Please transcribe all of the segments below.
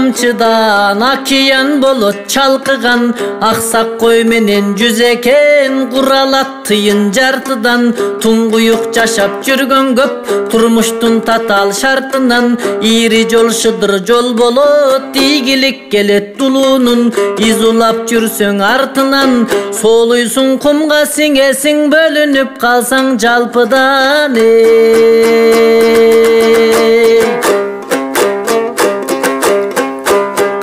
тамчыдан океан болот чалкыган, аксак кой менен жүз экен куралат тыйын жартыдан. Туңгуюк жашап жүргөн көп турмуштун татаал шартынан, ири жол шыдыр жол болот, ийгилик келет тулуунун. Из улап жүрсөң артынан, солуйсуң кумга сиңесиң, бөлүнүп калсаң жалпыдан.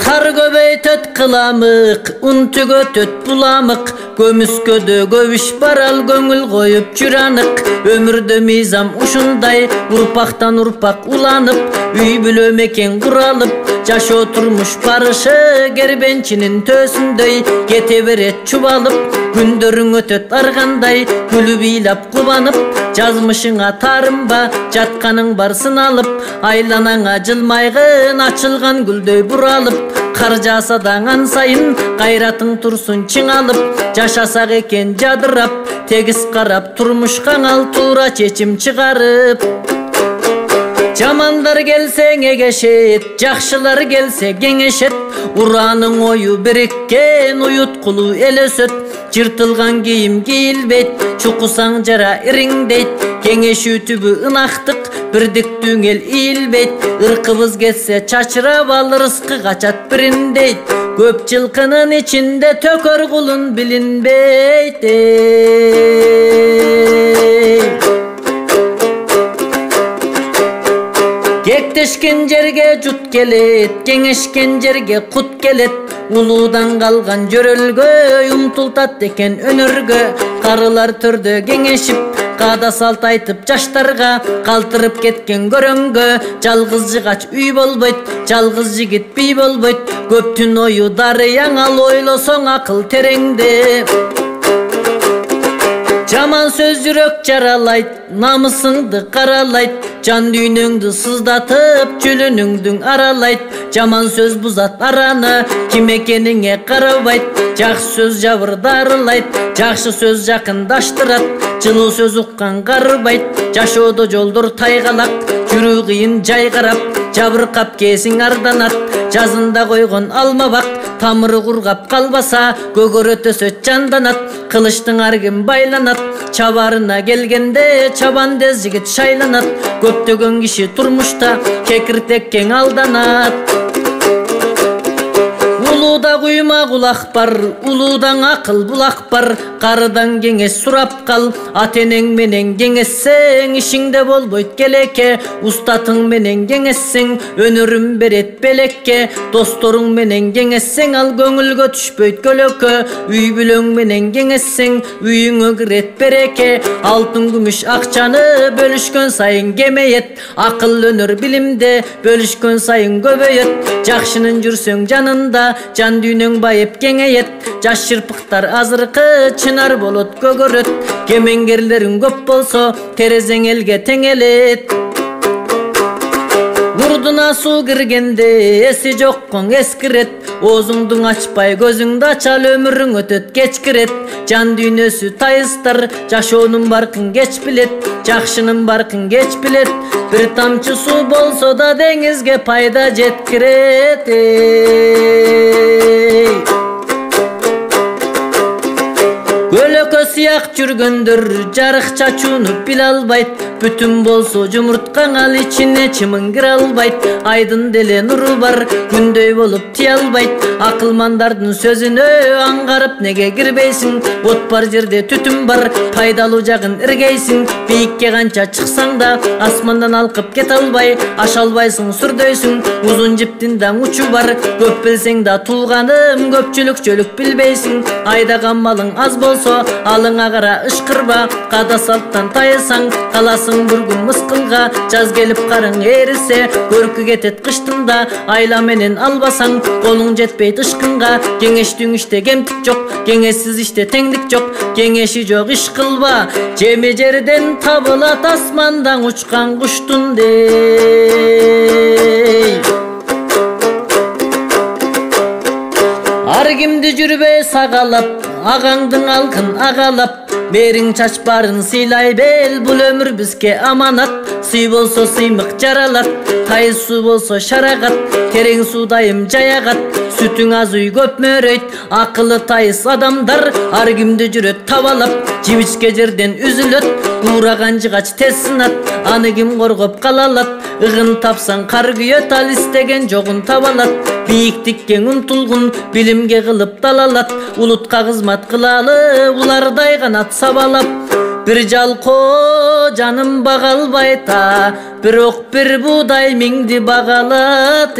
Кар көбөйтөт кыламык, ун түгөтөт буламык, көмүскөдө көбүш барал көңүл коюп жүр анык. Өмүрдө мыйзам ушундай, урпактан урпак уланып, үй бүлө мекен куралып, жашоо турмуш барышы кербенчинин төсүндөй кете берет чубалып. Күндөрүң өтөт аргандай, күлүп ыйлап кубанып, жазмышыңа тарынба, жатканың бар сыналып, айланаңа жылмайгын ачылган гүлдөй буралып. Кар жааса даңан сайын кайратың турсун чыңалып, жашасак экен жадырап, тегиз карап турмушка аңал туура чечим чыгарып. Жамандар келсе эгешет, жакшылар келсе кеңешет, ураанын ою бириккен уюткулуу элесөт. Жыртылган кийим кийилбейт, чукусаң жара ириңдейт, кеңешүү түбү ынактык, бирдиктүүң эл ийилбейт. Ыркыбыз кетсе чачырап ал рызкы качат бириндейт, көп жылкынын ичинде төкөр кулун билинбейт. Кектешкен жерге жут келет, кеңешкен жерге кут келет. Улуудан калган жөрөлгө умтултат экен өнөргө. Карылар төрдө кеңешип, каада салт айтып жаштарга, калтырып кеткен көрөңгө. Жалгыз жыгач үй болбойт, жалгыз жигит бий болбойт, көптүн ою дарыяң ал, ойлосоң акыл тереңде. Жаман сөз жүрөк жаралайт, намысыңды каралайт, жан дүйнөңдү сыздатып, жүлүнүңдүң аралайт. Жаман сөз бузат араны, ким экениңе карабайт, жакшы сөз жабырдарылайт, жакшы сөз жакындаштырат, жылуу сөз уккан карыбайт. Жашоодо жолдор тайгалак, жүрүү кыйын жай карап, жабыркап кесиң арданат. Жазында койгон алма бак, тамыры кургап калбаса, көгөрөтөсө жанданат. Кылычтың аргын байланат, чабарына келгенде чабан дез жигит шайланат. Көптөгөн киши турмушта кекиртекке алданат. Улууда куйма кулак бар, улуудан акыл булак бар. Карыдан кеңеш сурап кал, ата-энең менен кеңессең, ишиңде болбойт келеке. Устатың менен кеңессең, өнөрүн берет белекке. Досторуң менен кеңессең, ал көңүлгө түшпөйт көлөкө. Үй бүлөң менен кеңессең, үйүңө кирет береке. Алтын күмүш акчаны бөлүшкөн сайын кемейет, акыл өнөр билимде бөлүшкөн сайын көбөйөт. Жакшынын жүрсөң жанында, жан дүйнөң байып кеңейет. Жаш шырпыктар азыркы чынар болот көгөрөт, кемеңгерлериң көп болсо терезең элге теңелет. Урдуна суу киргенде эси жоккоң эскирет, оозуңду ачпай көзүңдү ачал, өмүрүң өтөт кечкирет. Жан дүйнөсү тайыстар, жашоонун баркын кеч билет, жакшынын баркын кеч билет. Бир тамчы суу болсо да деңизге пайда жеткирет. Көлөкө сыяк жүргөндөр жарык чачууну биле албайт, бүтүн болсо жумурткаң ал ичине чымың кире албайт. Айдын деле нуру бар, күндөй болуп тие албайт. Акылмандардын сөзүнө аңгарып неге кирбейсиң? От бар жерде түтүн бар, пайдалуу жагын иргейсиң. Бийикке канча чыксаң да асмандан алкып кете албай, аша албайсың, сүрдөйсүң. Узун жиптин да учу бар, көп билсең да тууганым, көпчүлүк жөлүк билбейсиң. Айдаган малың аз болсо алыңа кара ышкырба, када салттан тайысаң, каласың бир күн мыскылга. Жаз келип карың эрисе, көркү кетет кыштында, айла менен албасаң, колуң жетпейт ышкынга. Кеңештиң иште кемтик жок, кеңешсиз иште теңдик жок, кеңеши жок иш кылба, жеми жерден табылат асмандан учкан куштун дей. Ар кимди жүрбөй сагалап, агаңдын алкын агалап, Бериң чачпарын сыйлай бел, бул өмүр бизге аманат. Сый болсо сыймык жаралат, тайыз суу болсо шарагат. Терең суу дайым жаягат, сүтүң аз үй көп мөрөйт. Акылы тайыз адамдар ар кимди жүрөт табалап. Жибичке жерден үзүлөт, уураган жыгач тез сынат. Аны ким коргоп кала алат? Ыгын тапсаң кар күйөт, ал истеген жогун таба алат. Бийиктикке умтулгун билимге кылып далалат. Улутка кызмат кылалы, улардай канат сабалап. Бир жалко жаным бага албайт, бирок бир буудай миңди багалат.